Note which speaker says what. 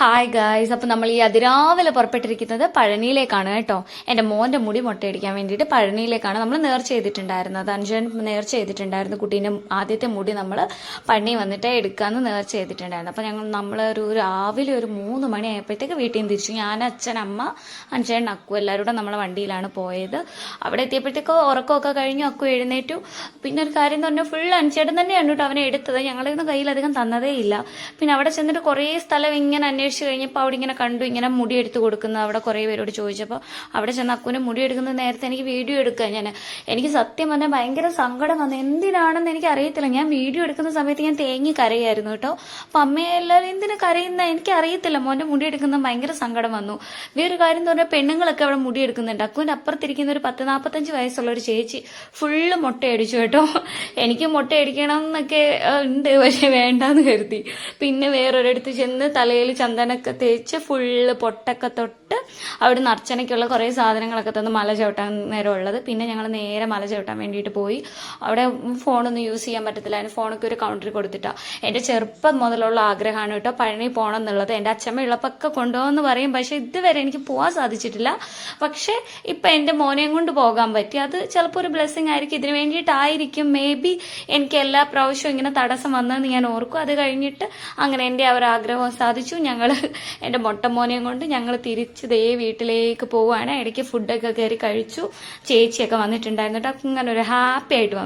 Speaker 1: Hi guys. അപ്പോൾ നമ്മൾ ഈ അതിരാവിലെ പുറപ്പെട്ടിരിക്കുന്നത് പഴനിയിലേക്കാണ് കേട്ടോ. എൻ്റെ മോൻ്റെ മുടി മുട്ടയടിക്കാൻ വേണ്ടിയിട്ട് പഴനിയിലേക്കാണ് നമ്മൾ നേർച്ച ചെയ്തിട്ടുണ്ടായിരുന്നത്. അഞ്ചൻ നേർച്ച ചെയ്തിട്ടുണ്ടായിരുന്നു. കുട്ടീൻ്റെ ആദ്യത്തെ മുടി നമ്മൾ പഴനി വന്നിട്ട് എടുക്കാമെന്ന് നേർച്ച ചെയ്തിട്ടുണ്ടായിരുന്നു. അപ്പോൾ നമ്മളൊരു രാവിലെ ഒരു 3 മണിയായപ്പോഴത്തേക്ക് വീട്ടിൽ നിന്ന് തിരിച്ചു. ഞാൻ, അച്ഛൻ, അമ്മ, അഞ്ചൻ, അക്കു എല്ലാവരും കൂടെ നമ്മളെ വണ്ടിയിലാണ് പോയത്. അവിടെ എത്തിയപ്പോഴത്തേക്ക് ഉറക്കമൊക്കെ കഴിഞ്ഞു. അക്കു എഴുന്നേറ്റു. പിന്നെ ഒരു കാര്യം എന്ന് പറഞ്ഞാൽ ഫുൾ അഞ്ചേട്ടൻ തന്നെയാണ് കേട്ടോ അവനെ എടുത്തത്. ഞങ്ങളുടെ ഒന്നും കയ്യിലധികം തന്നതേ ഇല്ല. പിന്നെ അവിടെ ചെന്നിട്ട് കുറേ സ്ഥലം ഇങ്ങനെ അന്വേഷിച്ച് കഴിഞ്ഞപ്പോൾ അവിടെ ഇങ്ങനെ കണ്ടു, ഇങ്ങനെ മുടി എടുത്ത് കൊടുക്കുന്നത്. അവിടെ കുറേ പേരോട് ചോദിച്ചപ്പോൾ അവിടെ ചെന്ന് അക്കുവിൻ്റെ മുടി എടുക്കുന്നത് നേരത്തെ എനിക്ക് വീഡിയോ എടുക്കുക. എനിക്ക് സത്യം പറഞ്ഞാൽ ഭയങ്കര സങ്കടം വന്നു. എന്തിനാണെന്ന് എനിക്ക് അറിയത്തില്ല. ഞാൻ വീഡിയോ എടുക്കുന്ന സമയത്ത് ഞാൻ തേങ്ങി കരയായിരുന്നു കേട്ടോ. അപ്പം അമ്മയെ എല്ലാവരും എന്തിനു കരയുന്ന എനിക്ക് അറിയത്തില്ല. മോൻ്റെ മുടി എടുക്കുന്നത് ഭയങ്കര സങ്കടം വന്നു. വേറൊരു കാര്യം എന്ന് പറഞ്ഞാൽ പെണ്ണുങ്ങളൊക്കെ അവിടെ മുടി എടുക്കുന്നുണ്ട്. അക്കുവിൻ്റെ അപ്പുറത്തിരിക്കുന്ന ഒരു 40-45 വയസ്സുള്ള ഒരു ചേച്ചി ഫുള്ള് മുട്ടയടിച്ചു കേട്ടോ. എനിക്ക് മുട്ടയടിക്കണം എന്നൊക്കെ ഉണ്ട്, പക്ഷെ വേണ്ടാന്ന് കരുതി. പിന്നെ വേറൊരിടത്ത് ചെന്ന് തലയിൽ ചന്ദനൊക്കെ തേച്ച് ഫുള്ള് പൊട്ടൊക്കെ തൊട്ട് അവിടുന്ന് അർച്ചനയ്ക്കുള്ള കുറേ സാധനങ്ങളൊക്കെ തന്ന് മല ചവിട്ടാൻ നേരം ഉള്ളത്. പിന്നെ ഞങ്ങൾ നേരെ മല ചവിട്ടാൻ വേണ്ടിയിട്ട് പോയി. അവിടെ ഫോണൊന്നും യൂസ് ചെയ്യാൻ പറ്റത്തില്ല. അതിന് ഫോണൊക്കെ ഒരു കൗണ്ടറിൽ കൊടുത്തിട്ടാണ്. എൻ്റെ ചെറുപ്പം മുതലുള്ള ആഗ്രഹമാണ് കേട്ടോ പഴനി പോകണം എന്നുള്ളത്. എൻ്റെ അച്ഛമ്മ ഉള്ളപ്പൊക്കെ കൊണ്ടുപോകുമെന്ന് പറയും, പക്ഷെ ഇതുവരെ എനിക്ക് പോകാൻ സാധിച്ചിട്ടില്ല. പക്ഷെ ഇപ്പം എൻ്റെ മോനെയും കൊണ്ട് പോകാൻ പറ്റി. അത് ചിലപ്പോൾ ഒരു ബ്ലെസ്സിങ് ആയിരിക്കും. ഇതിനു വേണ്ടിയിട്ടായിരിക്കും മേ ബി എനിക്ക് എല്ലാ പ്രാവശ്യവും ഇങ്ങനെ തടസ്സം വന്നതെന്ന് ഞാൻ ഓർക്കും. അത് കഴിഞ്ഞിട്ട് അങ്ങനെ എൻ്റെ ആ ഒരു ആഗ്രഹം സാധിച്ചു. ഞങ്ങൾ എൻ്റെ മൊട്ടമോനെയും കൊണ്ട് ഞങ്ങൾ തിരിച്ച് ദേ വീട്ടിലേക്ക് പോവുകയാണ്. ഇടയ്ക്ക് ഫുഡൊക്കെ കയറി കഴിച്ചു. ചേച്ചിയൊക്കെ വന്നിട്ടുണ്ടായിരുന്നു കേട്ടോ. അങ്ങനെ ഒരു ഹാപ്പി ആയിട്ട് വന്നു.